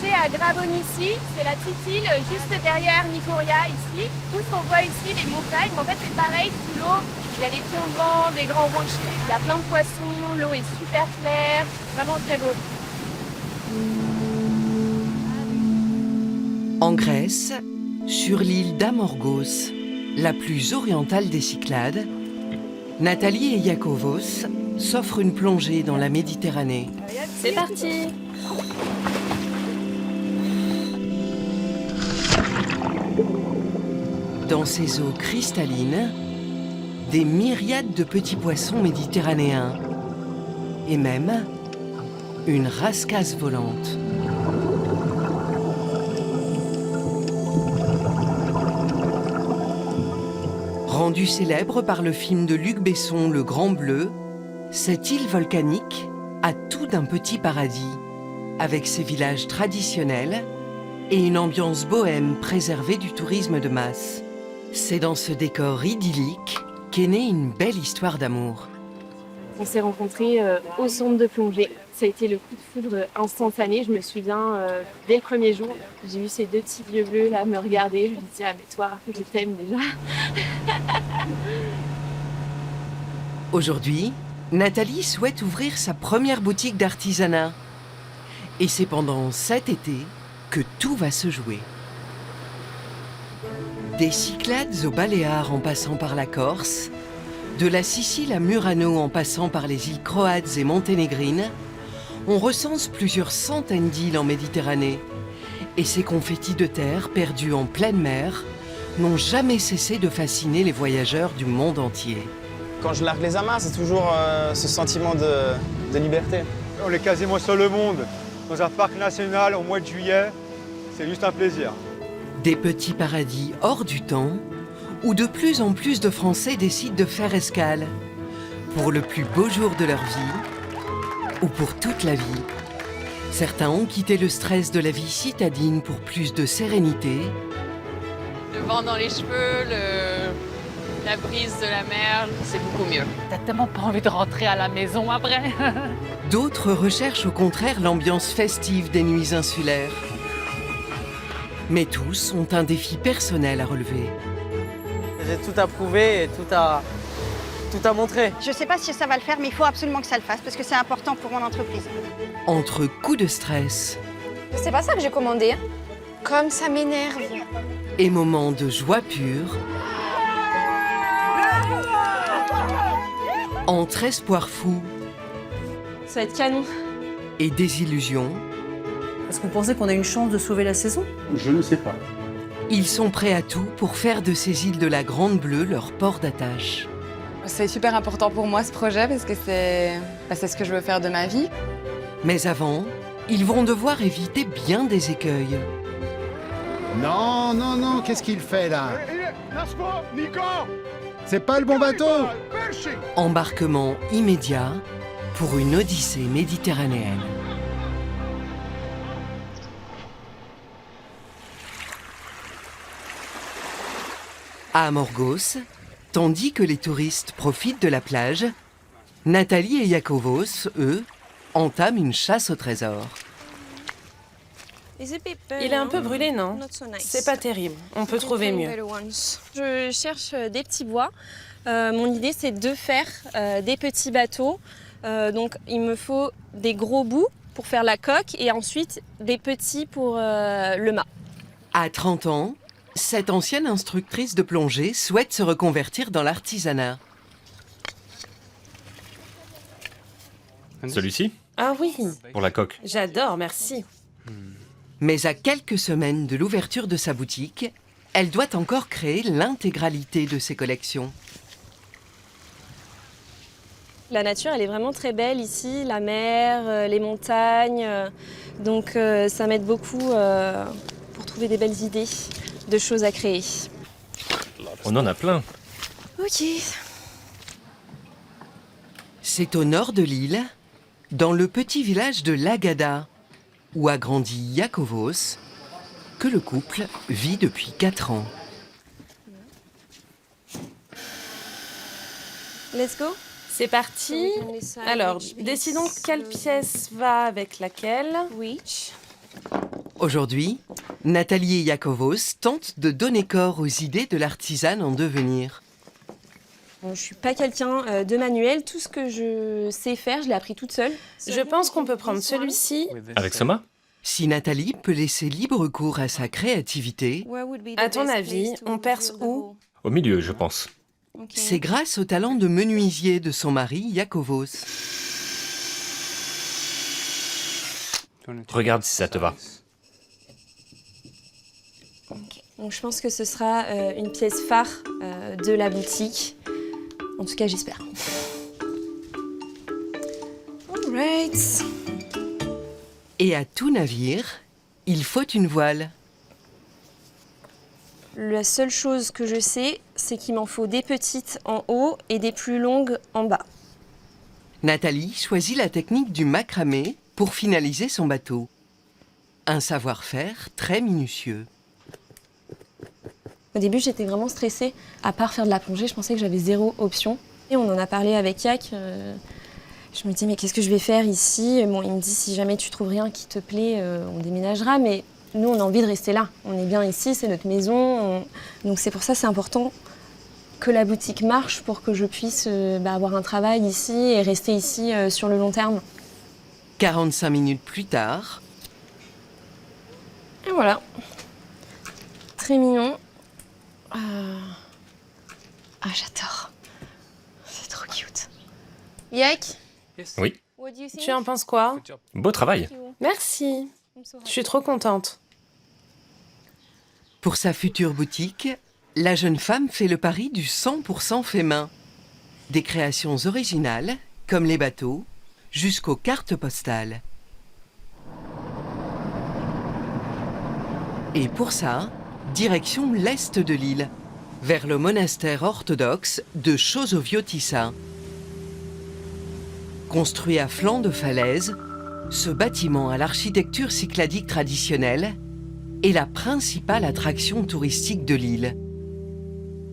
plonger à Gravonici, c'est la petite île juste derrière Nicoria ici. Tout ce qu'on voit ici, les montagnes, en fait c'est pareil sous l'eau. Il y a des tombants, des grands rochers, il y a plein de poissons, l'eau est super claire, vraiment très beau. En Grèce, sur l'île d'Amorgos, la plus orientale des Cyclades, Nathalie et Iakovos s'offrent une plongée dans la Méditerranée. C'est parti! Dans ces eaux cristallines, des myriades de petits poissons méditerranéens et même une rascasse volante. Rendue célèbre par le film de Luc Besson, Le Grand Bleu, cette île volcanique a tout d'un petit paradis, avec ses villages traditionnels et une ambiance bohème préservée du tourisme de masse. C'est dans ce décor idyllique qu'est née une belle histoire d'amour. On s'est rencontrés au centre de plongée. Ça a été le coup de foudre instantané. Je me souviens, dès le premier jour, j'ai vu ces deux petits vieux bleus là me regarder. Je me dis, ah mais toi, je t'aime déjà. Aujourd'hui, Nathalie souhaite ouvrir sa première boutique d'artisanat. Et c'est pendant cet été que tout va se jouer. Des Cyclades aux Baléares en passant par la Corse, de la Sicile à Murano en passant par les îles croates et monténégrines, on recense plusieurs centaines d'îles en Méditerranée. Et ces confettis de terre perdus en pleine mer n'ont jamais cessé de fasciner les voyageurs du monde entier. Quand je largue les amarres, c'est toujours ce sentiment de liberté. On est quasiment sur le monde, dans un parc national au mois de juillet. C'est juste un plaisir. Des petits paradis hors du temps, où de plus en plus de Français décident de faire escale, pour le plus beau jour de leur vie, ou pour toute la vie. Certains ont quitté le stress de la vie citadine pour plus de sérénité. Le vent dans les cheveux, la brise de la mer, c'est beaucoup mieux. T'as tellement pas envie de rentrer à la maison après. D'autres recherchent au contraire l'ambiance festive des nuits insulaires. Mais tous ont un défi personnel à relever. J'ai tout à prouver et tout à montrer. Je ne sais pas si ça va le faire, mais il faut absolument que ça le fasse parce que c'est important pour mon entreprise. Entre coups de stress C'est pas ça que j'ai commandé. Comme ça m'énerve. et moments de joie pure, entre espoir fou Ça va être canon. et désillusion, Est-ce que vous pensez qu'on a une chance de sauver la saison? Je ne sais pas. ils sont prêts à tout pour faire de ces îles de la Grande Bleue leur port d'attache. C'est super important pour moi ce projet parce que c'est ce que je veux faire de ma vie. Mais avant, ils vont devoir éviter bien des écueils. Non, non, non, qu'est-ce qu'il fait là? C'est pas le bon bateau! Embarquement immédiat pour une odyssée méditerranéenne. À Amorgos, tandis que les touristes profitent de la plage, Nathalie et Iakovos, eux, entament une chasse au trésor. Il est un peu brûlé, non? C'est pas terrible. On peut trouver mieux. Je cherche des petits bois. Mon idée, c'est de faire des petits bateaux. Donc, il me faut des gros bouts pour faire la coque et ensuite des petits pour le mât. À 30 ans, cette ancienne instructrice de plongée souhaite se reconvertir dans l'artisanat. Celui-ci? Ah oui, Pour la coque. j'adore, merci. Mais à quelques semaines de l'ouverture de sa boutique, elle doit encore créer l'intégralité de ses collections. La nature, elle est vraiment très belle ici, la mer, les montagnes. Donc, ça m'aide beaucoup pour trouver des belles idées de choses à créer. On en a plein. Ok. C'est au nord de l'île, dans le petit village de Lagada, où a grandi Iakovos, que le couple vit depuis 4 ans. Let's go. C'est parti. Alors, décidons quelle pièce va avec laquelle. Which. Aujourd'hui, Nathalie et Iakovos tentent de donner corps aux idées de l'artisane en devenir. Bon, je suis pas quelqu'un de manuel. Tout ce que je sais faire, je l'ai appris toute seule. Je pense qu'on peut prendre celui-ci. Avec Soma? Si Nathalie peut laisser libre cours à sa créativité, À ton avis, on perce où? Au milieu, je pense. c'est grâce au talent de menuisier de son mari, Iakovos. Regarde si ça te va. Donc je pense que ce sera une pièce phare de la boutique. En tout cas, j'espère. Alright. Et à tout navire, il faut une voile. La seule chose que je sais, c'est qu'il m'en faut des petites en haut et des plus longues en bas. Nathalie choisit la technique du macramé pour finaliser son bateau. Un savoir-faire très minutieux. Au début, j'étais vraiment stressée. À part faire de la plongée, je pensais que j'avais 0 option. Et on en a parlé avec Yak. Je me dis, mais qu'est-ce que je vais faire ici? Bon, il me dit, si jamais tu trouves rien qui te plaît, on déménagera. Mais nous, on a envie de rester là. On est bien ici, c'est notre maison. Donc c'est pour ça, c'est important que la boutique marche pour que je puisse avoir un travail ici et rester ici sur le long terme. 45 minutes plus tard, Et voilà. Très mignon. J'adore. C'est trop cute. Yak, Oui. Tu en penses quoi? Beau travail. Merci. Je suis trop contente. pour sa future boutique, la jeune femme fait le pari du 100% fait main. Des créations originales, comme les bateaux, jusqu'aux cartes postales. Et pour ça, direction l'est de l'île, vers le monastère orthodoxe de Chosoviotissa. Construit à flanc de falaise, ce bâtiment à l'architecture cycladique traditionnelle est la principale attraction touristique de l'île.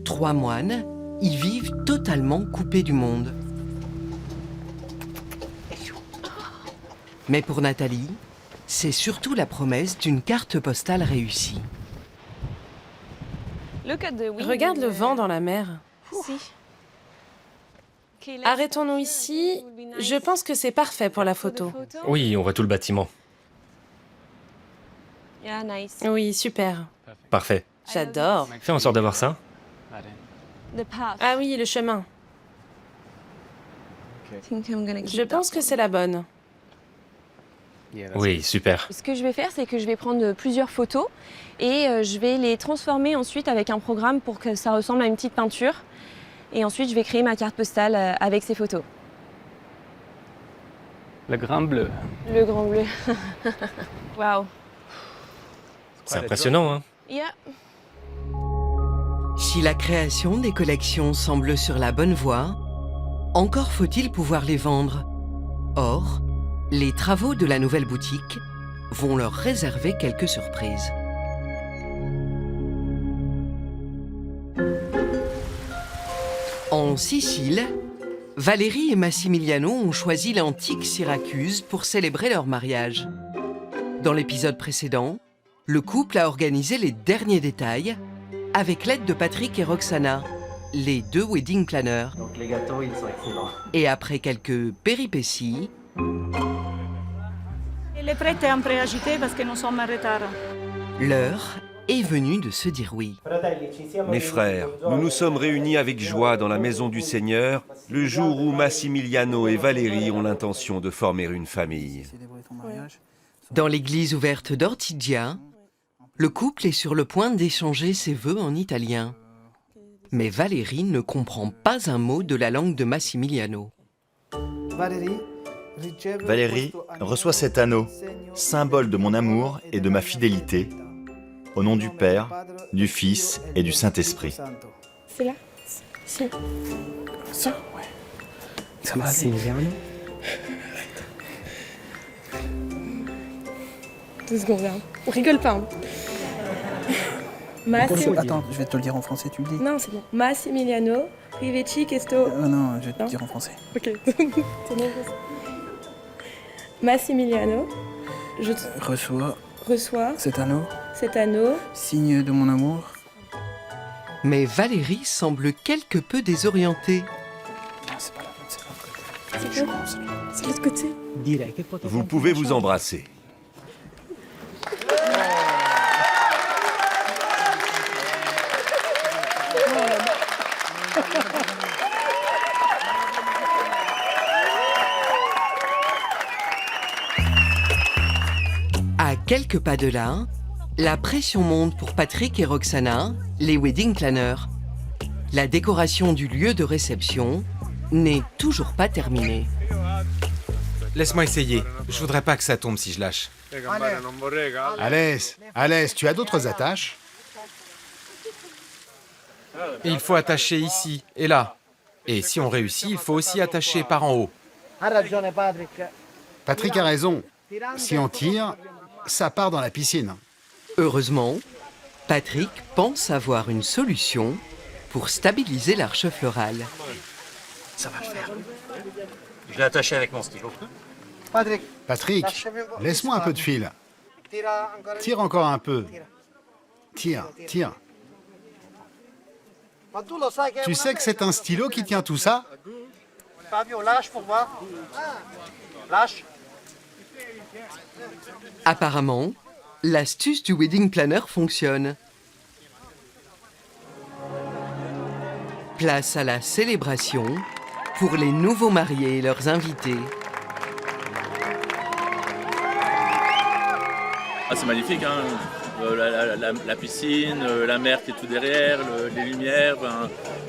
3 moines y vivent totalement coupés du monde. Mais pour Nathalie, c'est surtout la promesse d'une carte postale réussie. Regarde le vent dans la mer. Arrêtons-nous ici. Je pense que c'est parfait pour la photo. Oui, on voit tout le bâtiment. Oui, super. Parfait. J'adore. Fais en sorte d'avoir ça. Ah oui, le chemin. Je pense que c'est la bonne. Oui, super. Ce que je vais faire, c'est que je vais prendre plusieurs photos et je vais les transformer ensuite avec un programme pour que ça ressemble à une petite peinture. Et ensuite, je vais créer ma carte postale avec ces photos. Le grand bleu. Le grand bleu. Waouh. C'est impressionnant, hein? Yeah. Si la création des collections semble sur la bonne voie, encore faut-il pouvoir les vendre. Or, les travaux de la nouvelle boutique vont leur réserver quelques surprises. En Sicile, Valérie et Massimiliano ont choisi l'antique Syracuse pour célébrer leur mariage. Dans l'épisode précédent, le couple a organisé les derniers détails avec l'aide de Patrick et Roxana, les 2 wedding planners. Donc les gâteaux, ils sont excellents. Et après quelques péripéties, Elle est prête et un peu agitée parce que nous sommes en retard. l'heure est venue de se dire oui. Mes frères, nous nous sommes réunis avec joie dans la maison du Seigneur le jour où Massimiliano et Valérie ont l'intention de former une famille. Dans l'église ouverte d'Ortigia, le couple est sur le point d'échanger ses vœux en italien. Mais Valérie ne comprend pas un mot de la langue de Massimiliano. Valérie, reçois cet anneau, symbole de mon amour et de ma fidélité, au nom du Père, du Fils et du Saint-Esprit. C'est là? Si. Ça? Ouais. Ça va, c'est Vernon. 2 secondes, là. On rigole pas. Hein. Attends, je vais te le dire en français, tu le dis. Non, c'est bon. Massimiliano, Riveci, Questo. Non, je vais te le dire en français. Ok. C'est bon. Massimiliano, je te... Reçois Reçois cet anneau, signe de mon amour. Mais Valérie semble quelque peu désorientée. C'est pas la bonne, c'est l'autre côté. C'est quoi? C'est l'autre côté. Vous pouvez vous embrasser. À quelques pas de là, la pression monte pour Patrick et Roxana, les wedding planners. La décoration du lieu de réception n'est toujours pas terminée. Laisse-moi essayer. Je voudrais pas que ça tombe si je lâche. Alès, tu as d'autres attaches? Et il faut attacher ici et là. Et si on réussit, il faut aussi attacher par en haut. Patrick a raison. Si on tire, ça part dans la piscine. Heureusement, Patrick pense avoir une solution pour stabiliser l'arche florale. Ça va le faire. Je l'ai attaché avec mon stylo. Patrick, laisse-moi un peu de fil. Tire encore un peu. Tire. Tu sais que c'est un stylo qui tient tout ça? Lâche pour voir. Lâche. Apparemment, l'astuce du wedding planner fonctionne. Place à la célébration pour les nouveaux mariés et leurs invités. Ah, c'est magnifique, hein. La piscine, la mer qui est tout derrière, les lumières,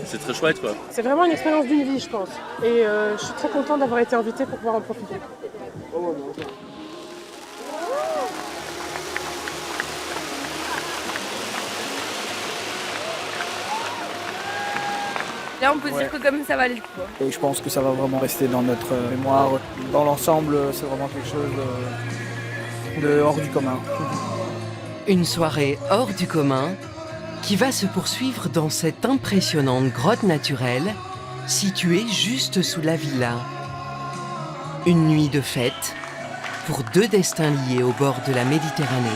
c'est très chouette, quoi. C'est vraiment une expérience d'une vie, je pense. Et je suis très contente d'avoir été invitée pour pouvoir en profiter. Là, on peut dire que comme ça va le coup. Et je pense que ça va vraiment rester dans notre mémoire. Dans l'ensemble, c'est vraiment quelque chose de hors du commun. Une soirée hors du commun qui va se poursuivre dans cette impressionnante grotte naturelle située juste sous la villa. Une nuit de fête pour deux destins liés au bord de la Méditerranée.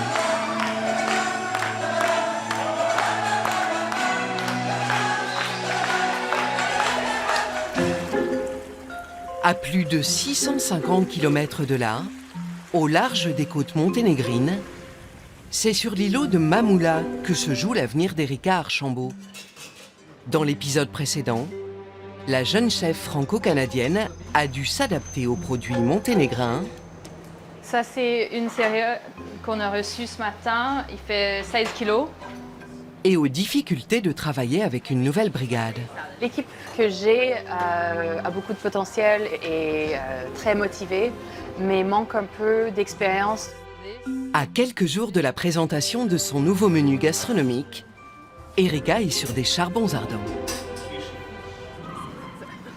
À plus de 650 km de là, au large des côtes monténégrines, c'est sur l'îlot de Mamoula que se joue l'avenir d'Erika Archambault. Dans l'épisode précédent, la jeune chef franco-canadienne a dû s'adapter aux produits monténégrins. Ça, c'est une série qu'on a reçue ce matin. Il fait 16 kilos. Et aux difficultés de travailler avec une nouvelle brigade. L'équipe que j'ai a beaucoup de potentiel et très motivée, mais manque un peu d'expérience. À quelques jours de la présentation de son nouveau menu gastronomique, Erika est sur des charbons ardents.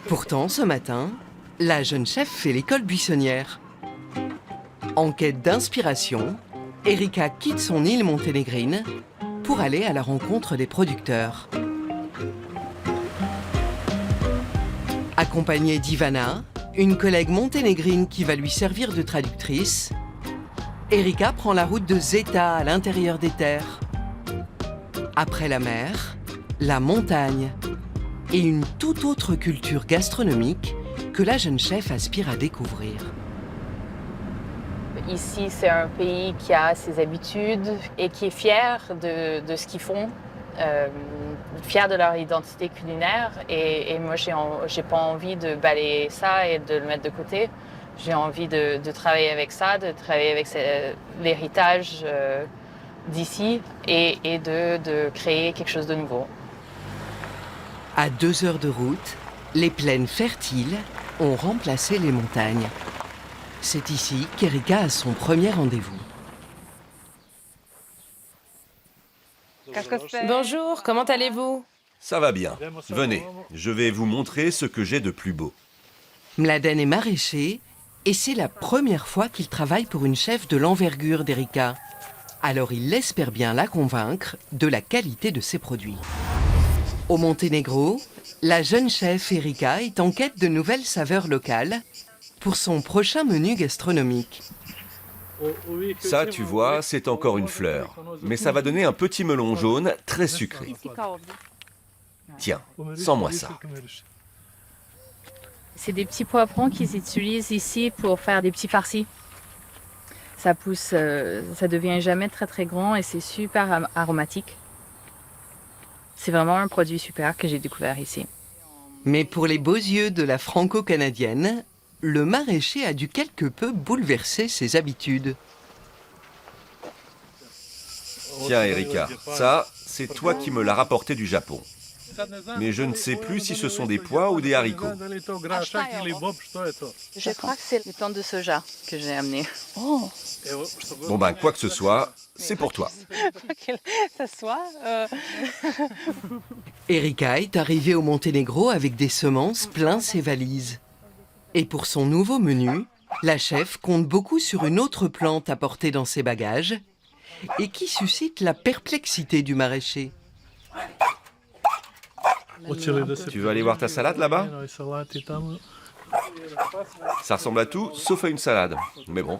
Pourtant, ce matin, la jeune chef fait l'école buissonnière. En quête d'inspiration, Erika quitte son île monténégrine pour aller à la rencontre des producteurs. Accompagnée d'Ivana, une collègue monténégrine qui va lui servir de traductrice, Erika prend la route de Zeta à l'intérieur des terres. Après la mer, la montagne et une toute autre culture gastronomique que la jeune chef aspire à découvrir. Ici, c'est un pays qui a ses habitudes et qui est fier de ce qu'ils font, fier de leur identité culinaire. Et moi, j'ai pas envie de balayer ça et de le mettre de côté. J'ai envie de travailler avec ça, de travailler avec l'héritage d'ici et de créer quelque chose de nouveau. À 2 heures de route, les plaines fertiles ont remplacé les montagnes. C'est ici qu'Erika a son premier rendez-vous. Bonjour, comment allez-vous? Ça va bien. Venez, je vais vous montrer ce que j'ai de plus beau. Mladen est maraîcher et c'est la première fois qu'il travaille pour une chef de l'envergure d'Erika. Alors il espère bien la convaincre de la qualité de ses produits. Au Monténégro, la jeune chef Erika est en quête de nouvelles saveurs locales pour son prochain menu gastronomique. Ça, tu vois, c'est encore une fleur. Mais ça va donner un petit melon jaune très sucré. Tiens, sens-moi ça. C'est des petits poivrons qu'ils utilisent ici pour faire des petits farcis. Ça pousse, ça devient jamais très très grand et c'est super aromatique. C'est vraiment un produit super que j'ai découvert ici. Mais pour les beaux yeux de la franco-canadienne, le maraîcher a dû quelque peu bouleverser ses habitudes. Tiens, Erika, ça, c'est toi qui me l'as rapporté du Japon. Mais je ne sais plus si ce sont des pois ou des haricots. Je crois que c'est les plantes de soja que j'ai amenées. Oh. Bon ben, quoi que ce soit, c'est pour toi. Erika est arrivée au Monténégro avec des semences plein ses valises. Et pour son nouveau menu, la chef compte beaucoup sur une autre plante apportée dans ses bagages et qui suscite la perplexité du maraîcher. Tu veux aller voir ta salade là-bas? Ça ressemble à tout, sauf à une salade. Mais bon.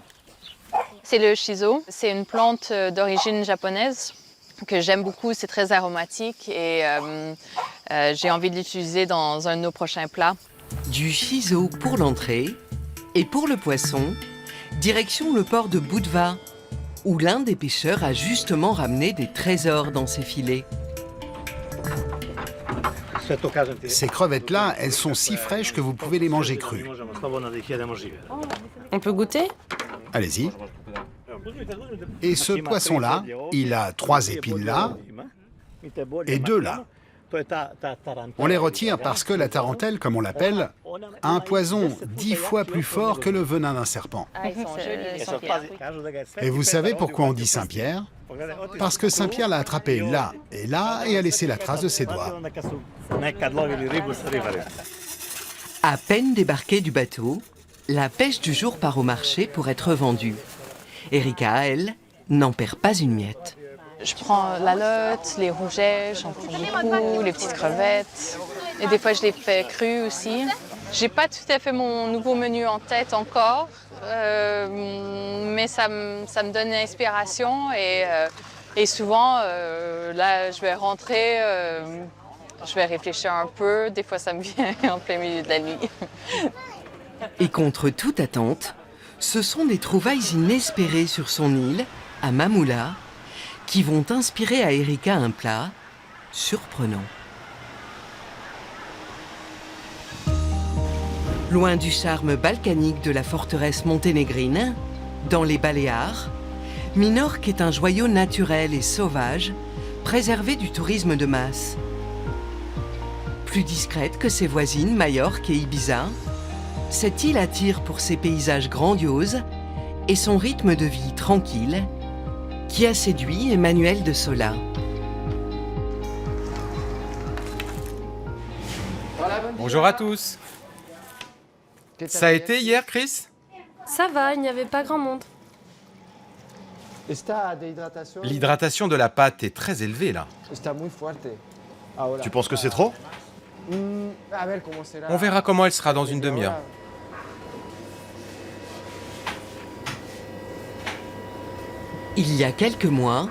C'est le shiso. C'est une plante d'origine japonaise que j'aime beaucoup. C'est très aromatique et j'ai envie de l'utiliser dans un de nos prochains plats. Du shiso pour l'entrée et pour le poisson, direction le port de Budva, où l'un des pêcheurs a justement ramené des trésors dans ses filets. Ces crevettes-là, elles sont si fraîches que vous pouvez les manger crues. On peut goûter? Allez-y. Et ce poisson-là, il a 3 épines là et 2 là. On les retire parce que la tarentelle, comme on l'appelle, a un poison 10 fois plus fort que le venin d'un serpent. Et vous savez pourquoi on dit Saint-Pierre? Parce que Saint-Pierre l'a attrapé là et a laissé la trace de ses doigts. À peine débarqué du bateau, la pêche du jour part au marché pour être vendue. Erika, elle, n'en perd pas une miette. Je prends la lotte, les rougets, j'en prends beaucoup, les petites crevettes. Et des fois, je les fais crues aussi. J'ai pas tout à fait mon nouveau menu en tête encore, mais ça me donne l'inspiration et souvent, là, je vais rentrer, je vais réfléchir un peu. Des fois, ça me vient en plein milieu de la nuit. Et contre toute attente, ce sont des trouvailles inespérées sur son île, à Mamoula, qui vont inspirer à Erika un plat surprenant. Loin du charme balkanique de la forteresse monténégrine, dans les Baléares, Minorque est un joyau naturel et sauvage, préservé du tourisme de masse. Plus discrète que ses voisines Majorque et Ibiza, cette île attire pour ses paysages grandioses et son rythme de vie tranquille, qui a séduit Emmanuel de Sola. Bonjour à tous. Ça a été hier, Chris? Ça va, il n'y avait pas grand monde. L'hydratation de la pâte est très élevée là. Tu penses que c'est trop? On verra comment elle sera dans une demi-heure. Il y a quelques mois,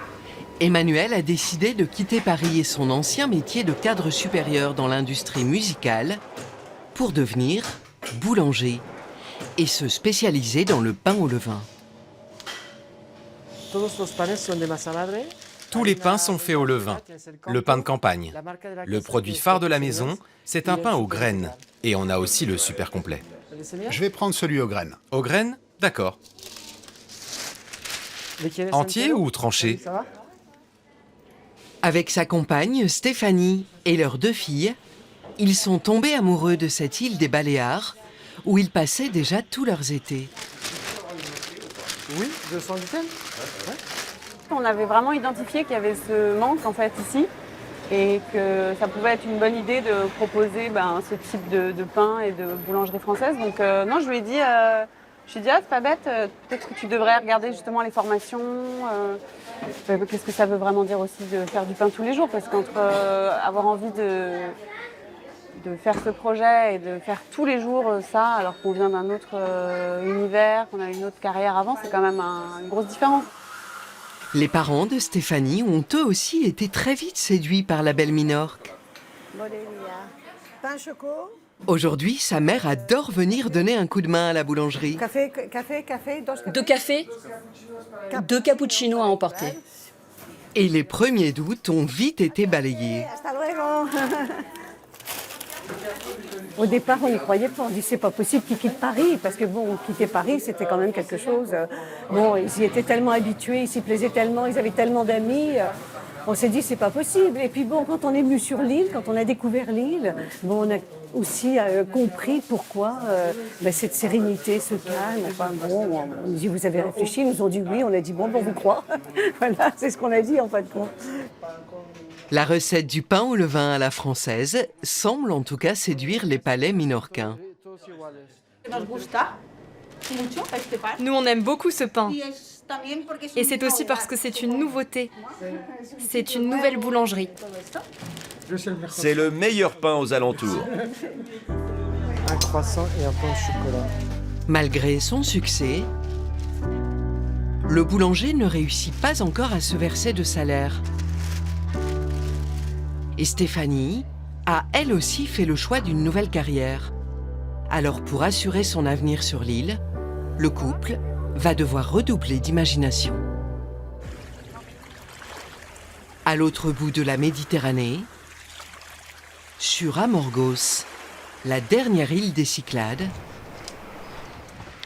Emmanuel a décidé de quitter Paris et son ancien métier de cadre supérieur dans l'industrie musicale pour devenir boulanger et se spécialiser dans le pain au levain. Tous les pains sont faits au levain, le pain de campagne. Le produit phare de la maison, c'est un pain aux graines. Et on a aussi le super complet. Je vais prendre celui aux graines. Aux graines? D'accord. Entier ou tranché? Avec sa compagne, Stéphanie, et leurs 2 filles, ils sont tombés amoureux de cette île des Baléares, où ils passaient déjà tous leurs étés. Oui, 200 gluten. On avait vraiment identifié qu'il y avait ce manque en fait ici et que ça pouvait être une bonne idée de proposer ce type de pain et de boulangerie française. Donc non, je lui ai dit, c'est pas bête, peut-être que tu devrais regarder justement les formations. Qu'est-ce que ça veut vraiment dire aussi de faire du pain tous les jours? Parce qu'entre avoir envie de de faire ce projet et de faire tous les jours ça, alors qu'on vient d'un autre univers, qu'on a une autre carrière avant, c'est quand même une grosse différence. Les parents de Stéphanie ont eux aussi été très vite séduits par la belle Minorque. Pain choco. Aujourd'hui, sa mère adore venir donner un coup de main à la boulangerie. Café, Deux cafés, 2 cappuccinos à emporter. Et les premiers doutes ont vite été balayés. Hasta luego. Au départ, on n'y croyait pas. On dit c'est pas possible qu'ils quittent Paris, parce que bon, quitter Paris, c'était quand même quelque chose. Bon, ils y étaient tellement habitués, ils s'y plaisaient tellement, ils avaient tellement d'amis. On s'est dit c'est pas possible. Et puis bon, quand on est venu sur l'île, quand on a découvert l'île, bon, on a aussi compris pourquoi cette sérénité, ce calme. Enfin bon, on nous dit vous avez réfléchi, ils nous ont dit oui, on a dit bon, on vous croit. Voilà, c'est ce qu'on a dit en fin de compte. La recette du pain au levain à la française semble en tout cas séduire les palais minorcains. Nous, on aime beaucoup ce pain. Et c'est aussi parce que c'est une nouveauté. C'est une nouvelle boulangerie. C'est le meilleur pain aux alentours. Un croissant et un pain au chocolat. Malgré son succès, le boulanger ne réussit pas encore à se verser de salaire. Et Stéphanie a elle aussi fait le choix d'une nouvelle carrière. Alors pour assurer son avenir sur l'île, le couple va devoir redoubler d'imagination. À l'autre bout de la Méditerranée, sur Amorgos, la dernière île des Cyclades,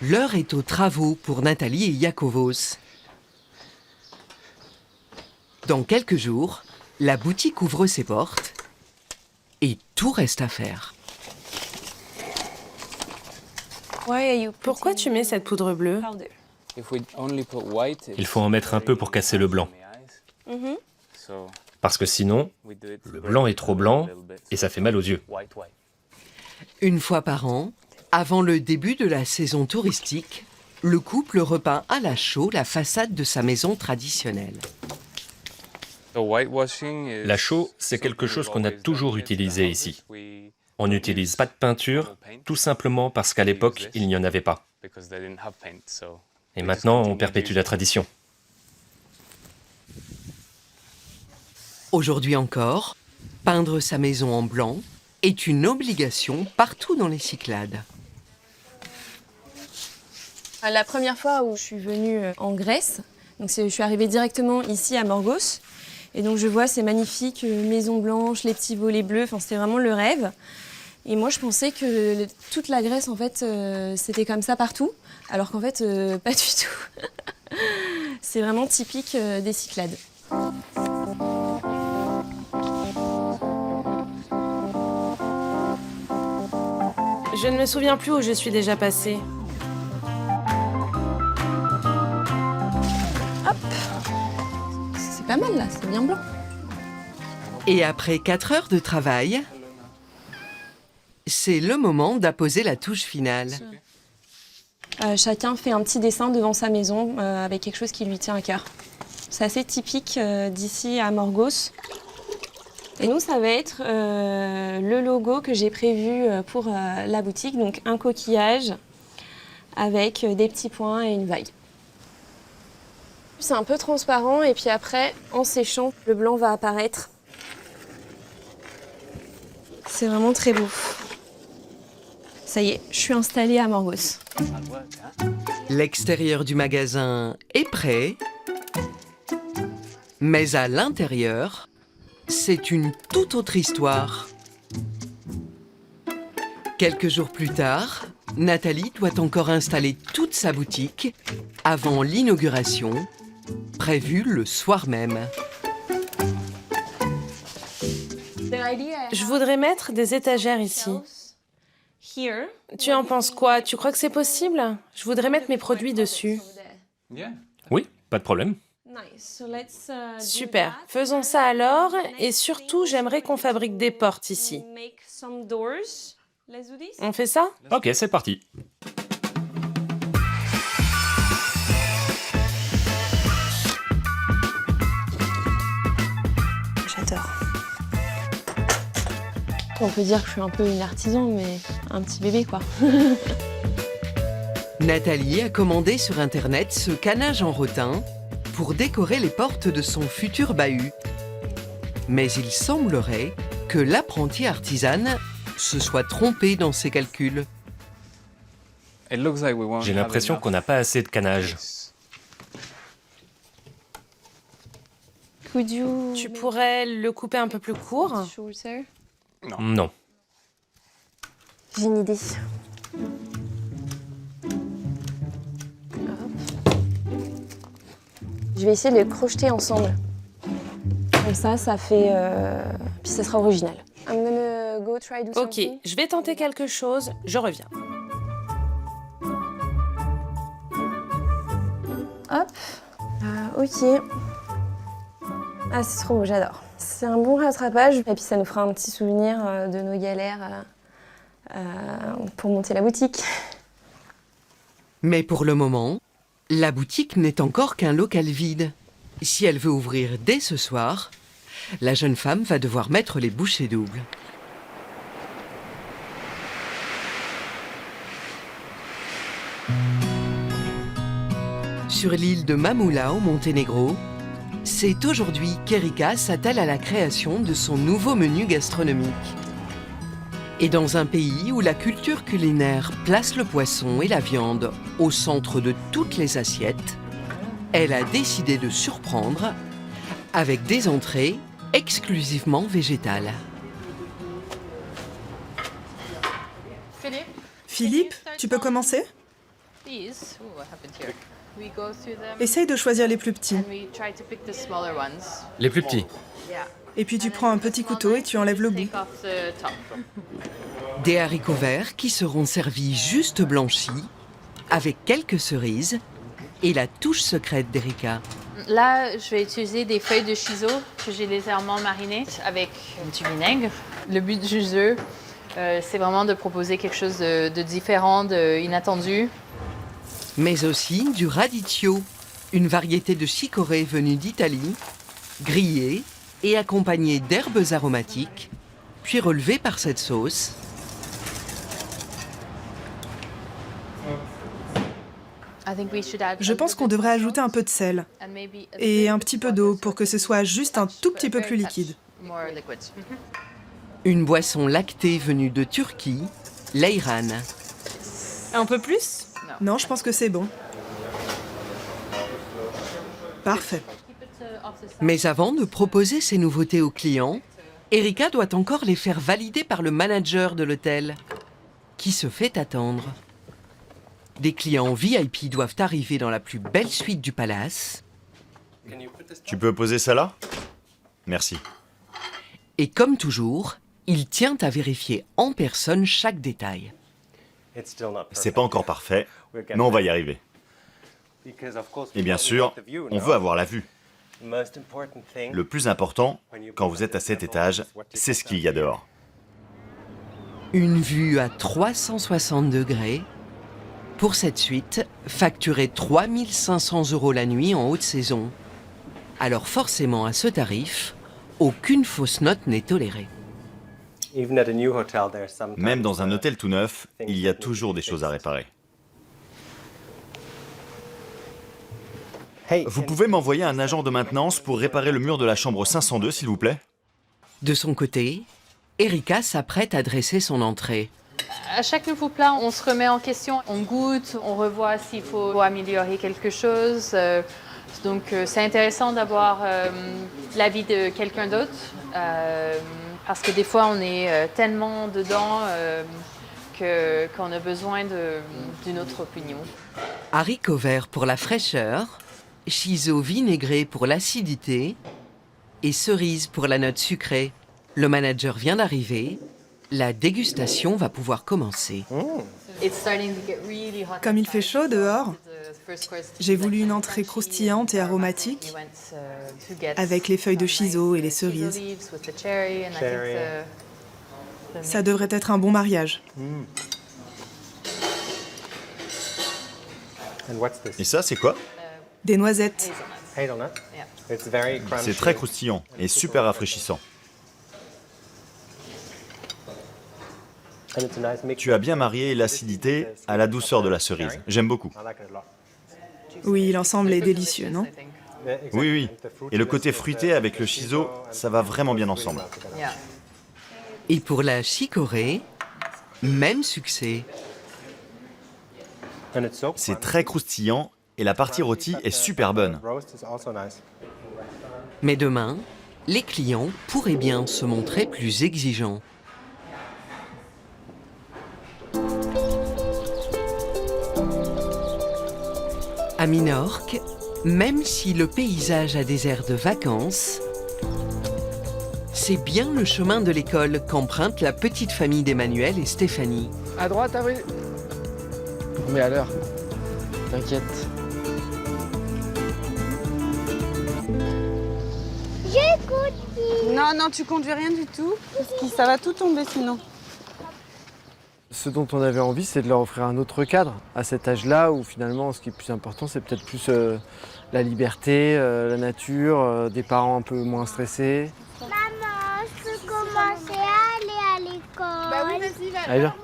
l'heure est aux travaux pour Nathalie et Iakovos. Dans quelques jours, la boutique ouvre ses portes et tout reste à faire. Pourquoi tu mets cette poudre bleue? Il faut en mettre un peu pour casser le blanc. Parce que sinon, le blanc est trop blanc et ça fait mal aux yeux. Une fois par an, avant le début de la saison touristique, le couple repeint à la chaux la façade de sa maison traditionnelle. La chaux, c'est quelque chose qu'on a toujours utilisé ici. On n'utilise pas de peinture, tout simplement parce qu'à l'époque, il n'y en avait pas. Et maintenant, on perpétue la tradition. Aujourd'hui encore, peindre sa maison en blanc est une obligation partout dans les Cyclades. La première fois où je suis venue en Grèce, donc je suis arrivée directement ici à Morgos. Et donc je vois ces magnifiques maisons blanches, les petits volets bleus, enfin c'était vraiment le rêve. Et moi je pensais que toute la Grèce en fait c'était comme ça partout, alors qu'en fait pas du tout. C'est vraiment typique des Cyclades. Je ne me souviens plus où je suis déjà passée. Pas mal là, c'est bien blanc. Et après 4 heures de travail, c'est le moment d'apposer la touche finale. Chacun fait un petit dessin devant sa maison avec quelque chose qui lui tient à cœur. C'est assez typique d'ici à Morgos. Et nous, ça va être le logo que j'ai prévu pour la boutique, donc un coquillage avec des petits points et une vague. C'est un peu transparent et puis après, en séchant, le blanc va apparaître. C'est vraiment très beau. Ça y est, je suis installée à Morgos. L'extérieur du magasin est prêt, mais à l'intérieur, c'est une toute autre histoire. Quelques jours plus tard, Nathalie doit encore installer toute sa boutique avant l'inauguration, prévue le soir même. Je voudrais mettre des étagères ici. Tu en penses quoi? Tu crois que c'est possible? Je voudrais mettre mes produits dessus. Oui, pas de problème. Super, faisons ça alors. Et surtout, j'aimerais qu'on fabrique des portes ici. On fait ça? Ok, c'est parti. J'adore. On peut dire que je suis un peu une artisan, mais un petit bébé, quoi. Nathalie a commandé sur Internet ce canage en rotin pour décorer les portes de son futur bahut. Mais il semblerait que l'apprentie artisane se soit trompée dans ses calculs. J'ai l'impression qu'on n'a pas assez de canage. Tu pourrais le couper un peu plus court? Non. J'ai une idée. Je vais essayer de les crocheter ensemble. Comme ça fait... Puis ça sera original. Ok, je vais tenter quelque chose, je reviens. Hop. Ok. Ah, c'est trop beau, j'adore. C'est un bon rattrapage et puis ça nous fera un petit souvenir de nos galères pour monter la boutique. Mais pour le moment, la boutique n'est encore qu'un local vide. Si elle veut ouvrir dès ce soir, la jeune femme va devoir mettre les bouchées doubles. Sur l'île de Mamula au Monténégro, c'est aujourd'hui qu'Erika s'attelle à la création de son nouveau menu gastronomique. Et dans un pays où la culture culinaire place le poisson et la viande au centre de toutes les assiettes, elle a décidé de surprendre avec des entrées exclusivement végétales. Philippe, tu peux commencer? Essaye de choisir les plus petits. Les plus petits. Et puis tu prends un petit couteau et tu enlèves le bout. Des haricots verts qui seront servis juste blanchis, avec quelques cerises et la touche secrète d'Erika. Là, je vais utiliser des feuilles de shiso que j'ai légèrement marinées avec du vinaigre. Le but du jeu, c'est vraiment de proposer quelque chose de différent, d'inattendu. Mais aussi du radicchio, une variété de chicorée venue d'Italie, grillée et accompagnée d'herbes aromatiques, puis relevée par cette sauce. Je pense qu'on devrait ajouter un peu de sel et un petit peu d'eau pour que ce soit juste un tout petit peu plus liquide. Une boisson lactée venue de Turquie, l'ayran. Un peu plus? Non, je pense que c'est bon. Parfait. Mais avant de proposer ces nouveautés aux clients, Erika doit encore les faire valider par le manager de l'hôtel, qui se fait attendre. Des clients VIP doivent arriver dans la plus belle suite du palace. Tu peux poser ça là? Merci. Et comme toujours, il tient à vérifier en personne chaque détail. C'est pas encore parfait, mais on va y arriver. Et bien sûr, on veut avoir la vue. Le plus important, quand vous êtes à cet étage, c'est ce qu'il y a dehors. Une vue à 360 degrés. Pour cette suite, facturée 3 500 € la nuit en haute saison. Alors forcément, à ce tarif, aucune fausse note n'est tolérée. Même dans un hôtel tout neuf, il y a toujours des choses à réparer. Vous pouvez m'envoyer un agent de maintenance pour réparer le mur de la chambre 502, s'il vous plaît? De son côté, Erika s'apprête à dresser son entrée. À chaque nouveau plat, on se remet en question, on goûte, on revoit s'il faut améliorer quelque chose. Donc c'est intéressant d'avoir l'avis de quelqu'un d'autre, parce que des fois on est tellement dedans qu'on a besoin d'une autre opinion. Haricots verts pour la fraîcheur, shiso vinaigré pour l'acidité et cerise pour la note sucrée. Le manager vient d'arriver. La dégustation va pouvoir commencer. Comme il fait chaud dehors, j'ai voulu une entrée croustillante et aromatique avec les feuilles de shiso et les cerises. Ça devrait être un bon mariage. Et ça, c'est quoi? Des noisettes. C'est très croustillant et super rafraîchissant. Tu as bien marié l'acidité à la douceur de la cerise. J'aime beaucoup. Oui, l'ensemble est délicieux, non? Oui, oui. Et le côté fruité avec le shiso, ça va vraiment bien ensemble. Et pour la chicorée, même succès. C'est très croustillant et la partie rôtie est super bonne. Mais demain, les clients pourraient bien se montrer plus exigeants. À Minorque, même si le paysage a des airs de vacances, c'est bien le chemin de l'école qu'emprunte la petite famille d'Emmanuel et Stéphanie. À droite, Avril. Mais à l'heure. T'inquiète. Non, non, tu conduis rien du tout. Ça va tout tomber sinon. Ce dont on avait envie, c'est de leur offrir un autre cadre à cet âge-là où finalement, ce qui est plus important, c'est peut-être plus la liberté, la nature, des parents un peu moins stressés. Maman, je peux commencer à aller à l'école. Bah oui, vas-y, va. Allez, viens.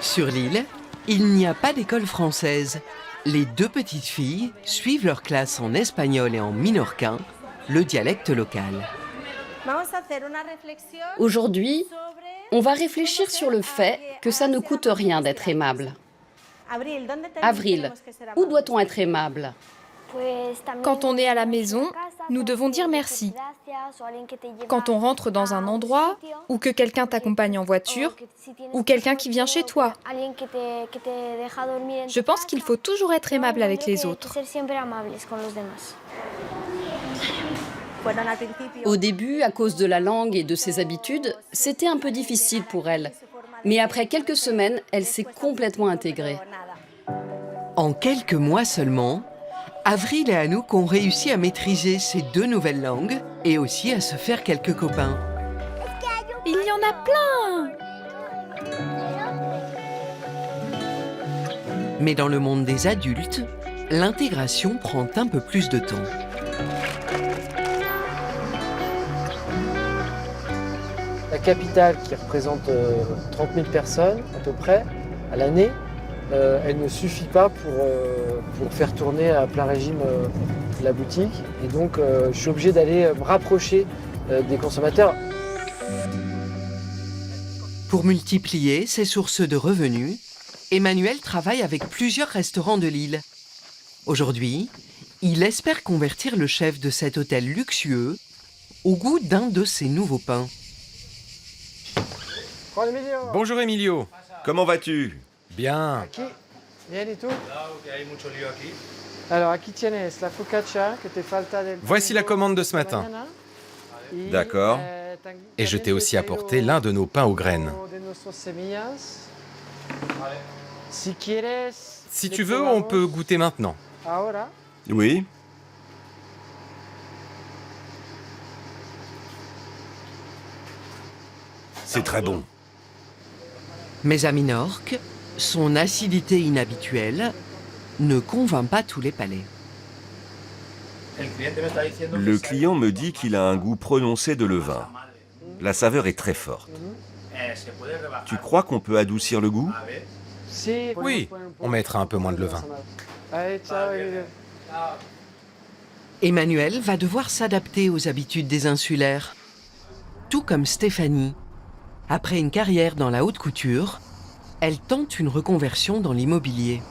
Sur l'île, il n'y a pas d'école française. Les deux petites filles suivent leur classe en espagnol et en minorquin, le dialecte local. Aujourd'hui, on va réfléchir sur le fait que ça ne coûte rien d'être aimable. Avril, où doit-on être aimable? Quand on est à la maison, nous devons dire merci. Quand on rentre dans un endroit, ou que quelqu'un t'accompagne en voiture, ou quelqu'un qui vient chez toi. Je pense qu'il faut toujours être aimable avec les autres. Au début, à cause de la langue et de ses habitudes, c'était un peu difficile pour elle. Mais après quelques semaines, elle s'est complètement intégrée. En quelques mois seulement, Avril et Anouk ont réussi à maîtriser ces deux nouvelles langues et aussi à se faire quelques copains. Il y en a plein! Mais dans le monde des adultes, l'intégration prend un peu plus de temps. La capitale, qui représente 30 000 personnes à peu près à l'année, elle ne suffit pas pour faire tourner à plein régime la boutique. Et donc, je suis obligé d'aller me rapprocher des consommateurs. Pour multiplier ses sources de revenus, Emmanuel travaille avec plusieurs restaurants de l'île. Aujourd'hui, il espère convertir le chef de cet hôtel luxueux au goût d'un de ses nouveaux pains. Bonjour Emilio. Comment vas-tu? Bien. Bien et tout. Alors, aquí tienes la focaccia que te falta del... Voici la commande de ce matin. D'accord. Et je t'ai aussi apporté l'un de nos pains aux graines. Si tu veux, on peut goûter maintenant. Oui. C'est très bon. Mais à Minorque, son acidité inhabituelle ne convainc pas tous les palais. Le client me dit qu'il a un goût prononcé de levain. La saveur est très forte. Tu crois qu'on peut adoucir le goût? Oui, on mettra un peu moins de levain. Emmanuel va devoir s'adapter aux habitudes des insulaires. Tout comme Stéphanie. Après une carrière dans la haute couture, elle tente une reconversion dans l'immobilier.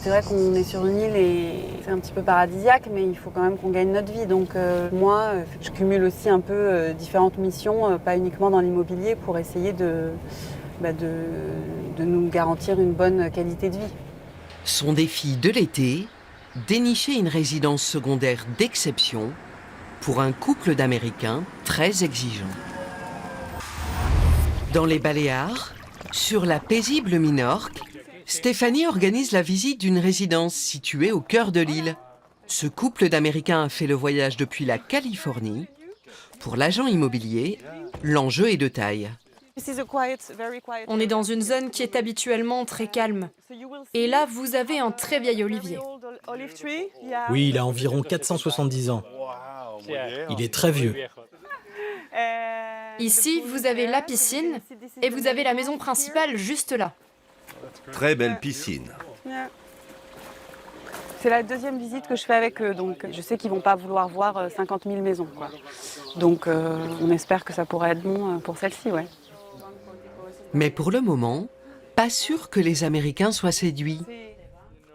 C'est vrai qu'on est sur une île et c'est un petit peu paradisiaque, mais il faut quand même qu'on gagne notre vie. Donc moi, je cumule aussi un peu différentes missions, pas uniquement dans l'immobilier, pour essayer de nous garantir une bonne qualité de vie. Son défi de l'été, dénicher une résidence secondaire d'exception pour un couple d'Américains très exigeants. Dans les Baléares, sur la paisible Minorque, Stéphanie organise la visite d'une résidence située au cœur de l'île. Ce couple d'Américains a fait le voyage depuis la Californie. Pour l'agent immobilier, l'enjeu est de taille. On est dans une zone qui est habituellement très calme. Et là, vous avez un très vieil olivier. Oui, il a environ 470 ans. Il est très vieux. Ici, vous avez la piscine et vous avez la maison principale juste là. Très belle piscine. C'est la deuxième visite que je fais avec eux, donc je sais qu'ils vont pas vouloir voir 50 000 maisons, quoi. Donc on espère que ça pourrait être bon pour celle-ci, ouais. Mais pour le moment, pas sûr que les Américains soient séduits.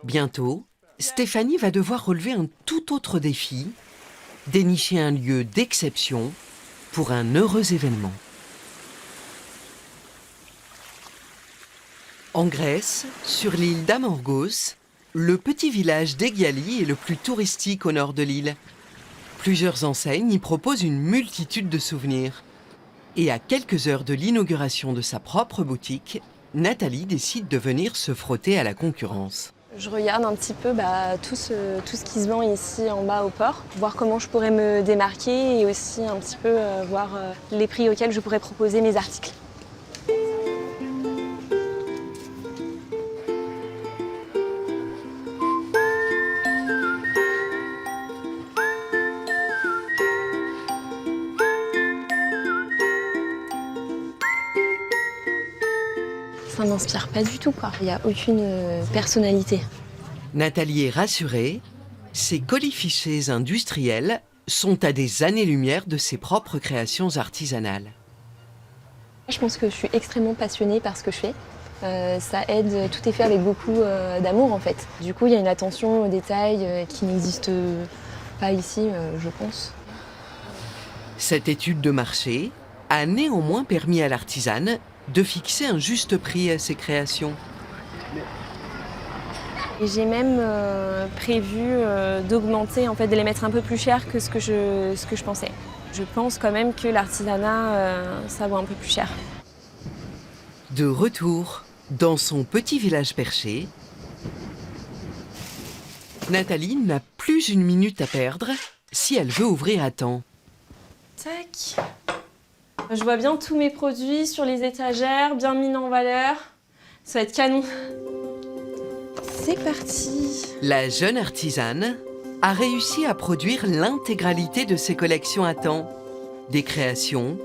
Bientôt, Stéphanie va devoir relever un tout autre défi, dénicher un lieu d'exception pour un heureux événement. En Grèce, sur l'île d'Amorgos, le petit village d'Egiali est le plus touristique au nord de l'île. Plusieurs enseignes y proposent une multitude de souvenirs. Et à quelques heures de l'inauguration de sa propre boutique, Nathalie décide de venir se frotter à la concurrence. Je regarde un petit peu tout ce qui se vend ici en bas au port, voir comment je pourrais me démarquer et aussi un petit peu voir les prix auxquels je pourrais proposer mes articles. Ça m'inspire pas du tout, quoi. Il n'y a aucune personnalité. Nathalie est rassurée, ses colifichets industriels sont à des années-lumière de ses propres créations artisanales. Je pense que je suis extrêmement passionnée par ce que je fais. Ça aide, tout est fait avec beaucoup d'amour en fait. Du coup, il y a une attention aux détails qui n'existe pas ici, je pense. Cette étude de marché a néanmoins permis à l'artisane de fixer un juste prix à ses créations. J'ai même prévu d'augmenter, en fait, de les mettre un peu plus cher que ce que je pensais. Je pense quand même que l'artisanat, ça vaut un peu plus cher. De retour dans son petit village perché, Nathalie n'a plus une minute à perdre si elle veut ouvrir à temps. Tac. Je vois bien tous mes produits sur les étagères, bien mis en valeur. Ça va être canon. C'est parti. La jeune artisane a réussi à produire l'intégralité de ses collections à temps. Des créations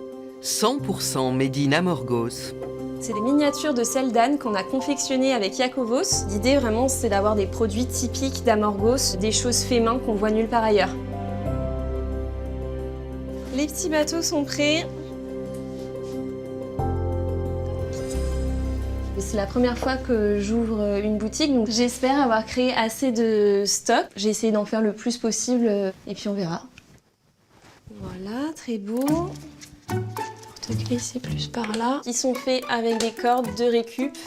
100% made in Amorgos. C'est des miniatures de sel d'âne qu'on a confectionnées avec Iakovos. L'idée vraiment, c'est d'avoir des produits typiques d'Amorgos, des choses faites main qu'on voit nulle part ailleurs. Les petits bateaux sont prêts. C'est la première fois que j'ouvre une boutique, donc j'espère avoir créé assez de stock. J'ai essayé d'en faire le plus possible et puis on verra. Voilà, très beau. Porte-clés, c'est plus par là. Ils sont faits avec des cordes de récup.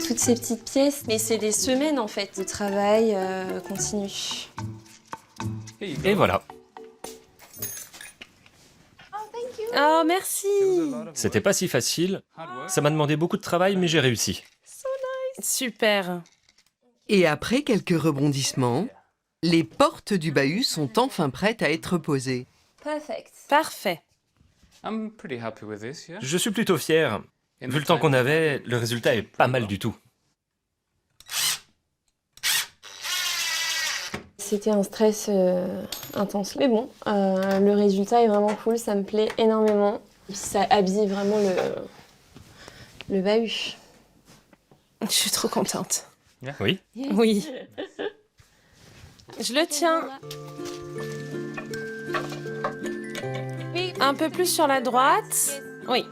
Toutes ces petites pièces, mais c'est des semaines en fait de travail continu. Et voilà. Oh, merci. C'était pas si facile. Ça m'a demandé beaucoup de travail, mais j'ai réussi. Super. Et après quelques rebondissements, les portes du bahut sont enfin prêtes à être posées. Parfait. Je suis plutôt fier. Vu le temps qu'on avait, le résultat est pas mal du tout. C'était un stress intense. Mais bon, le résultat est vraiment cool, ça me plaît énormément. Et puis ça habille vraiment le bahut. Je suis trop contente. Oui. Oui. Je le tiens. Oui. Un peu plus sur la droite. Oui.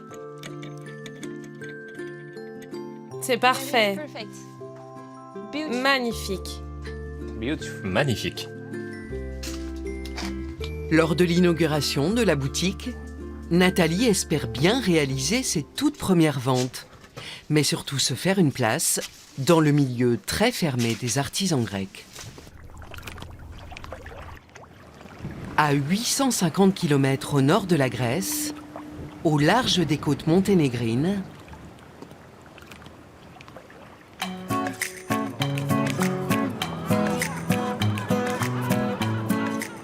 C'est parfait. Magnifique. Magnifique. Lors de l'inauguration de la boutique, Nathalie espère bien réaliser ses toutes premières ventes, mais surtout se faire une place dans le milieu très fermé des artisans grecs. À 850 km au nord de la Grèce, au large des côtes monténégrines,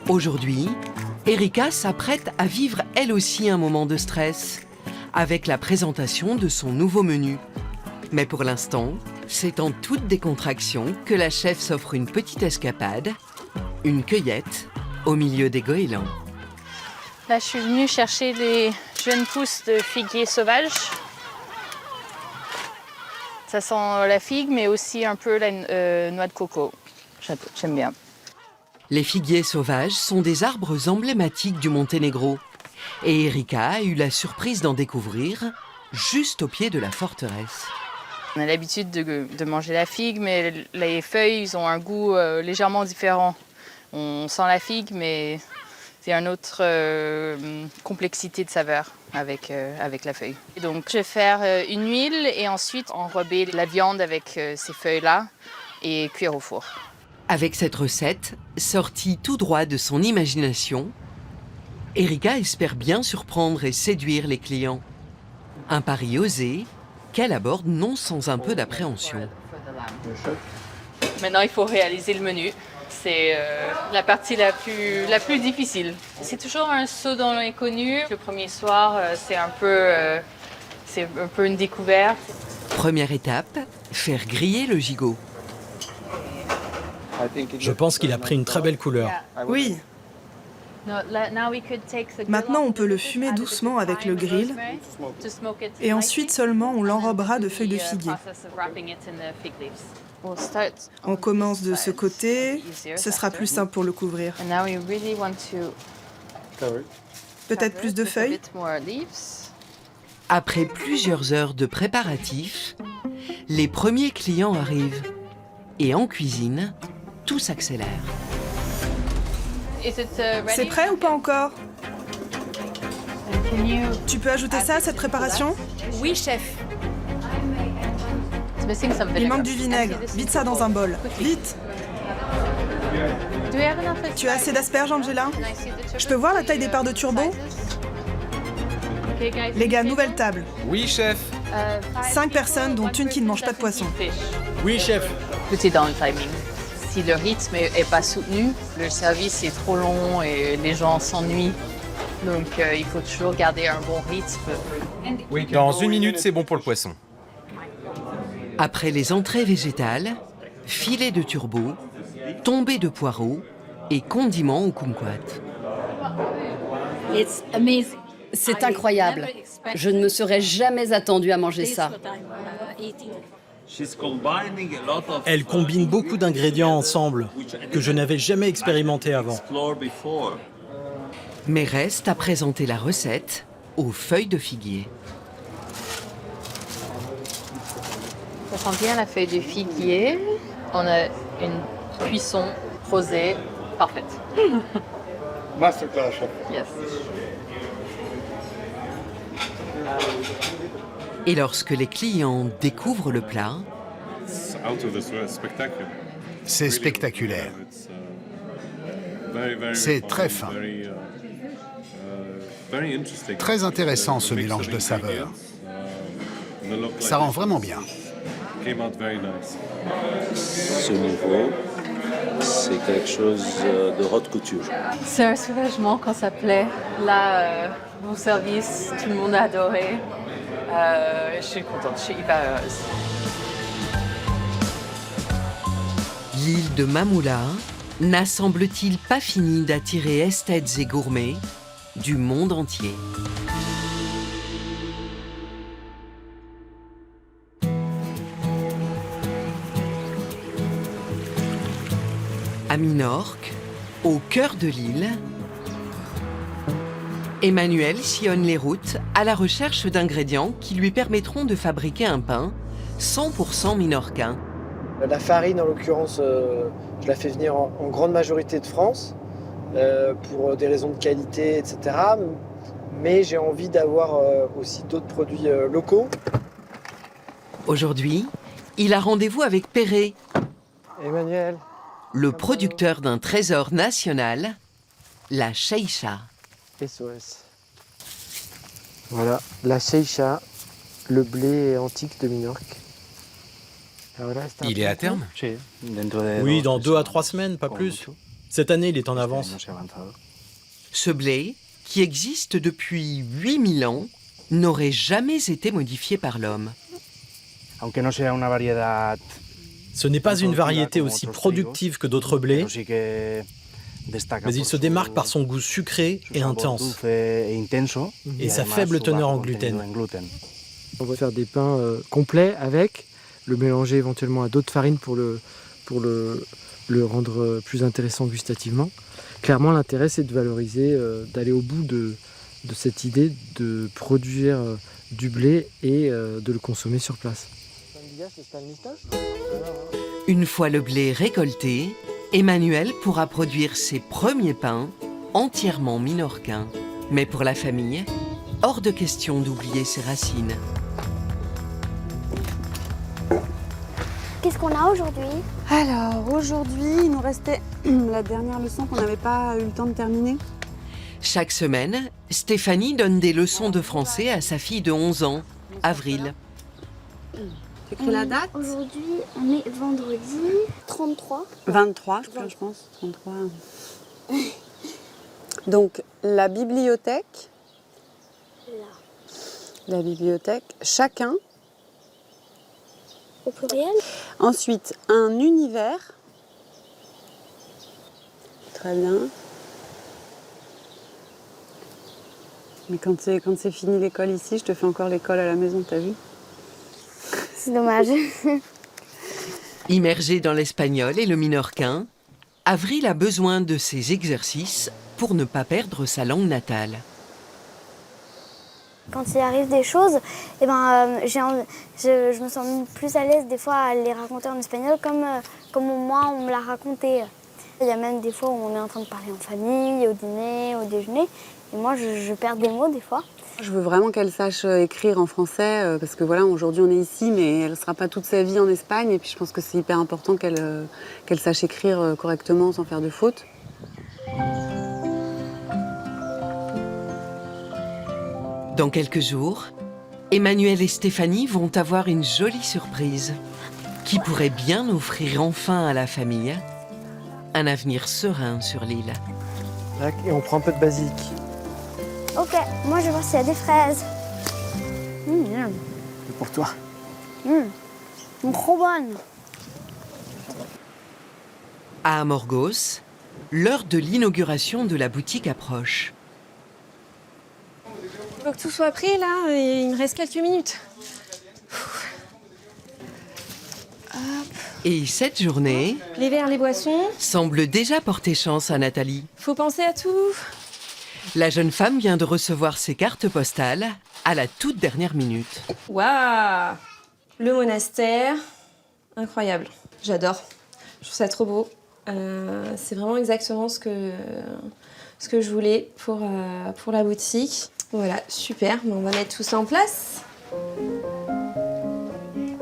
aujourd'hui, Erika s'apprête à vivre elle aussi un moment de stress avec la présentation de son nouveau menu. Mais pour l'instant, c'est en toute décontraction que la chef s'offre une petite escapade, une cueillette au milieu des goélands. Là, je suis venue chercher les jeunes pousses de figuier sauvage. Ça sent la figue, mais aussi un peu la noix de coco. J'aime bien. Les figuiers sauvages sont des arbres emblématiques du Monténégro. Et Erika a eu la surprise d'en découvrir juste au pied de la forteresse. On a l'habitude de manger la figue, mais les feuilles ils ont un goût légèrement différent. On sent la figue, mais c'est une autre complexité de saveur avec la feuille. Et donc, je vais faire une huile et ensuite enrober la viande avec ces feuilles-là et cuire au four. Avec cette recette, sortie tout droit de son imagination, Erika espère bien surprendre et séduire les clients. Un pari osé qu'elle aborde non sans un peu d'appréhension. Maintenant, il faut réaliser le menu. C'est la partie la plus difficile. C'est toujours un saut dans l'inconnu. Le premier soir, c'est un peu une découverte. Première étape, faire griller le gigot. Je pense qu'il a pris une très belle couleur. Oui. Maintenant, on peut le fumer doucement avec le grill et ensuite seulement on l'enrobera de feuilles de figuier. On commence de ce côté, ce sera plus simple pour le couvrir. Peut-être plus de feuilles? Après plusieurs heures de préparatifs, les premiers clients arrivent. Et en cuisine, tout s'accélère. C'est prêt ou pas encore? Tu peux ajouter ça à cette préparation? Oui, chef. Il manque du vinaigre. Vite ça dans un bol. Vite! Tu as assez d'asperges, Angela? Je peux voir la taille des parts de turbo? Les gars, nouvelle table. Oui, chef. 5 personnes, dont une qui ne mange pas de poisson. Oui, chef. Tout est dans le timing. Si le rythme n'est pas soutenu, le service est trop long et les gens s'ennuient. Donc il faut toujours garder un bon rythme. Dans 1 minute, c'est bon pour le poisson. Après les entrées végétales, filets de turbo, tombées de poireaux et condiments au kumquat. C'est incroyable. Je ne me serais jamais attendue à manger ça. Elle combine beaucoup d'ingrédients ensemble que je n'avais jamais expérimenté avant. Mais reste à présenter la recette aux feuilles de figuier. Ça sent bien la feuille de figuier. On a une cuisson rosée parfaite. Masterclass, chef. Yes. Et lorsque les clients découvrent le plat, c'est spectaculaire. C'est très fin. Très intéressant ce mélange de saveurs. Ça rend vraiment bien. Ce niveau, c'est quelque chose de haute couture. C'est un soulagement quand ça plaît. Là, mon service, tout le monde a adoré. Je suis contente, je suis hyper heureuse. L'île de Mamoula n'a semble-t-il pas fini d'attirer esthètes et gourmets du monde entier. À Minorque, au cœur de l'île, Emmanuel sillonne les routes à la recherche d'ingrédients qui lui permettront de fabriquer un pain 100% minorquin. La farine, en l'occurrence, je la fais venir en grande majorité de France pour des raisons de qualité, etc. Mais j'ai envie d'avoir aussi d'autres produits locaux. Aujourd'hui, il a rendez-vous avec Perret, Emmanuel, le producteur d'un trésor national, la Cheïcha. SOS. Voilà, la Cheïcha, le blé antique de Minorque. Il est à terme? Oui, dans 2 à 3 semaines, pas plus. Cette année, il est en avance. Ce blé, qui existe depuis 8000 ans, n'aurait jamais été modifié par l'homme. Ce n'est pas une variété aussi productive que d'autres blés, Mais il se démarque par son goût sucré et intense et sa faible teneur en gluten. On va faire des pains complets avec, le mélanger éventuellement à d'autres farines pour le rendre plus intéressant gustativement. Clairement, l'intérêt, c'est de valoriser, d'aller au bout de cette idée de produire du blé et de le consommer sur place. Une fois le blé récolté, Emmanuel pourra produire ses premiers pains entièrement minorquins. Mais pour la famille, hors de question d'oublier ses racines. Qu'est-ce qu'on a aujourd'hui? Alors, aujourd'hui, il nous restait la dernière leçon qu'on n'avait pas eu le temps de terminer. Chaque semaine, Stéphanie donne des leçons de français à sa fille de 11 ans, Avril. Tu écris la date? Aujourd'hui, on est vendredi 33. 23, je pense. 33. Donc, la bibliothèque. La bibliothèque, chacun. Au pluriel. Ensuite, un univers. Très bien. Mais quand c'est fini l'école ici, je te fais encore l'école à la maison, t'as vu? C'est dommage. Immergée dans l'espagnol et le minorquin, Avril a besoin de ces exercices pour ne pas perdre sa langue natale. Quand il arrive des choses, eh ben, je me sens plus à l'aise des fois à les raconter en espagnol comme moi on me l'a raconté. Il y a même des fois où on est en train de parler en famille, au dîner, au déjeuner, et moi je perds des mots des fois. Je veux vraiment qu'elle sache écrire en français, parce que voilà, aujourd'hui on est ici, mais elle ne sera pas toute sa vie en Espagne, et puis je pense que c'est hyper important qu'elle sache écrire correctement sans faire de fautes. Dans quelques jours, Emmanuel et Stéphanie vont avoir une jolie surprise qui pourrait bien offrir enfin à la famille un avenir serein sur l'île. Et on prend un peu de basilic. Ok, moi je vais voir s'il y a des fraises. C'est pour toi. Trop bonne. À Amorgos, l'heure de l'inauguration de la boutique approche. Il faut que tout soit prêt là, et il me reste quelques minutes. Et cette journée Les verres, les boissons. semble déjà porter chance à Nathalie. Faut penser à tout. La jeune femme vient de recevoir ses cartes postales à la toute dernière minute. Waouh! Le monastère. Incroyable. J'adore. Je trouve ça trop beau. C'est vraiment exactement ce que je voulais pour la boutique. Voilà, super. On va mettre tout ça en place.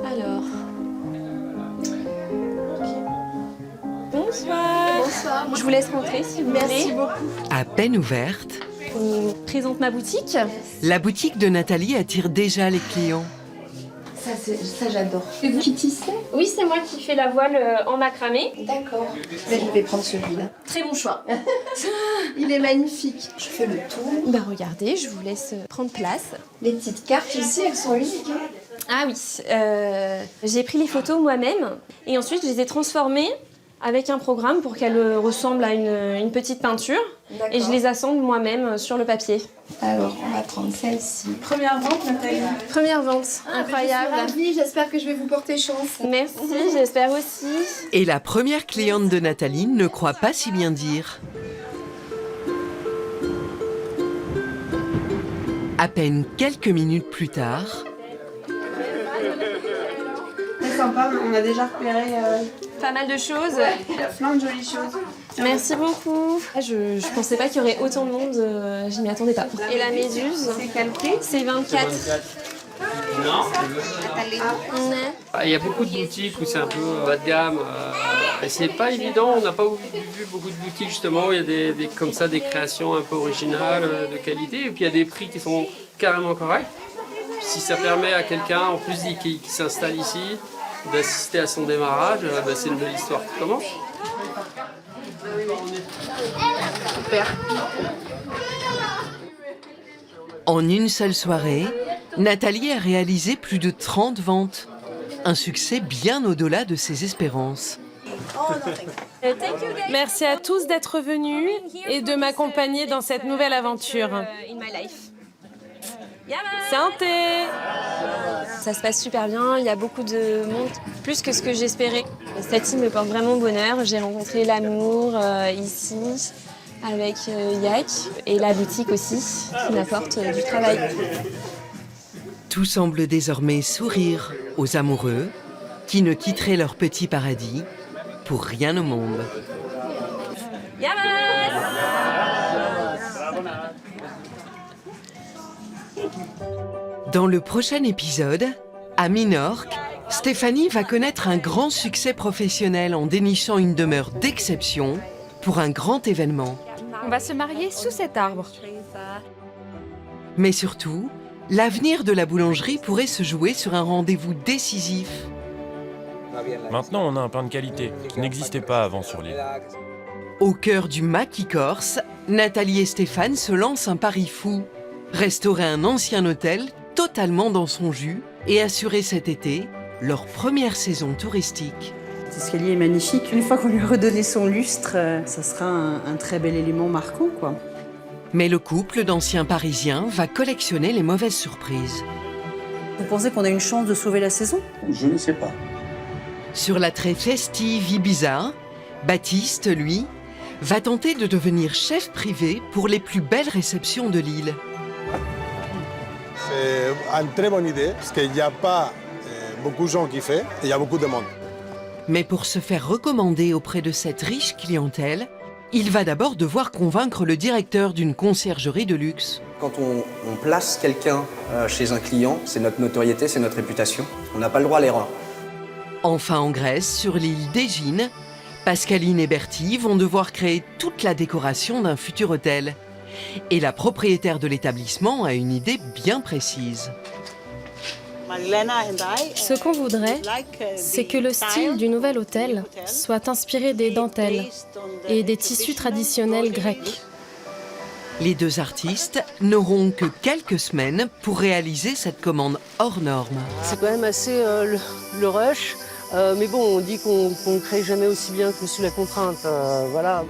Alors. Bonsoir. Bonsoir. Je vous laisse rentrer si vous voulez. Merci beaucoup. À peine ouverte, Je vous présente ma boutique. la boutique de Nathalie attire déjà les clients. Ça j'adore. C'est vous qui tissez? Oui, c'est moi qui fais la voile en macramé. D'accord. Je vais prendre celui-là. Très bon choix. Il est magnifique. Je fais le tour. Bah regardez, je vous laisse prendre place. Les petites cartes ici, elles sont uniques. Ah oui, j'ai pris les photos moi-même et ensuite je les ai transformées avec un programme pour qu'elles ressemblent à une petite peinture. Et je les assemble moi-même sur le papier. Alors, on va prendre celle-ci. Première vente, Nathalie. Première vente, incroyable. Je suis ravie, j'espère que je vais vous porter chance. Merci, j'espère aussi. Et la première cliente de Nathalie ne croit pas si bien dire. À peine quelques minutes plus tard, C'est sympa, on a déjà repéré pas mal de choses. plein de jolies choses. Merci beaucoup. Je pensais pas qu'il y aurait autant de monde, je m'y attendais pas. Et la méduse, C'est quel prix? c'est 24. Non. Ouais. Il y a beaucoup de boutiques où c'est un peu bas de gamme. Et c'est pas évident, on n'a pas vu beaucoup de boutiques justement où il y a des comme ça des créations un peu originales, de qualité, et puis il y a des prix qui sont carrément corrects. Si ça permet à quelqu'un, en plus qui s'installe ici, d'assister à son démarrage, c'est une belle histoire qui commence. Super. en une seule soirée, Nathalie a réalisé plus de 30 ventes. Un succès bien au-delà de ses espérances. Oh non, Merci à tous d'être venus et de m'accompagner dans cette nouvelle aventure. Santé! Ça se passe super bien, il y a beaucoup de monde, plus que ce que j'espérais. Cette île me porte vraiment bonheur. J'ai rencontré l'amour ici, avec Yak, et la boutique aussi, qui m'apporte du travail. Tout semble désormais sourire aux amoureux qui ne quitteraient leur petit paradis pour rien au monde. Dans le prochain épisode, à Minorque, Stéphanie va connaître un grand succès professionnel en dénichant une demeure d'exception pour un grand événement. On va se marier sous cet arbre. Mais surtout, l'avenir de la boulangerie pourrait se jouer sur un rendez-vous décisif. Maintenant, on a un pain de qualité qui n'existait pas avant sur l'île. Au cœur du maquis corse, Nathalie et Stéphane se lancent un pari fou. Restaurer un ancien hôtel totalement dans son jus et assurer cet été leur première saison touristique. Cet escalier est magnifique. Une fois qu'on lui a redonné son lustre, ça sera un très bel élément marquant, quoi. Mais le couple d'anciens Parisiens va collectionner les mauvaises surprises. Vous pensez qu'on a une chance de sauver la saison? Je ne sais pas. Sur la très festive Ibiza, Baptiste, lui, va tenter de devenir chef privé pour les plus belles réceptions de l'île. C'est une très bonne idée, parce qu'il n'y a pas beaucoup de gens qui font, et il y a beaucoup de monde. Mais pour se faire recommander auprès de cette riche clientèle, il va d'abord devoir convaincre le directeur d'une conciergerie de luxe. Quand on place quelqu'un chez un client, c'est notre notoriété, c'est notre réputation. On n'a pas le droit à l'erreur. Enfin en Grèce, sur l'île d'Égine, Pascaline et Bertie vont devoir créer toute la décoration d'un futur hôtel. Et la propriétaire de l'établissement a une idée bien précise. Ce qu'on voudrait, c'est que le style du nouvel hôtel soit inspiré des dentelles et des tissus traditionnels grecs. Les deux artistes n'auront que quelques semaines pour réaliser cette commande hors norme. C'est quand même assez le rush, mais bon, on dit qu'on ne crée jamais aussi bien que sous la contrainte, voilà.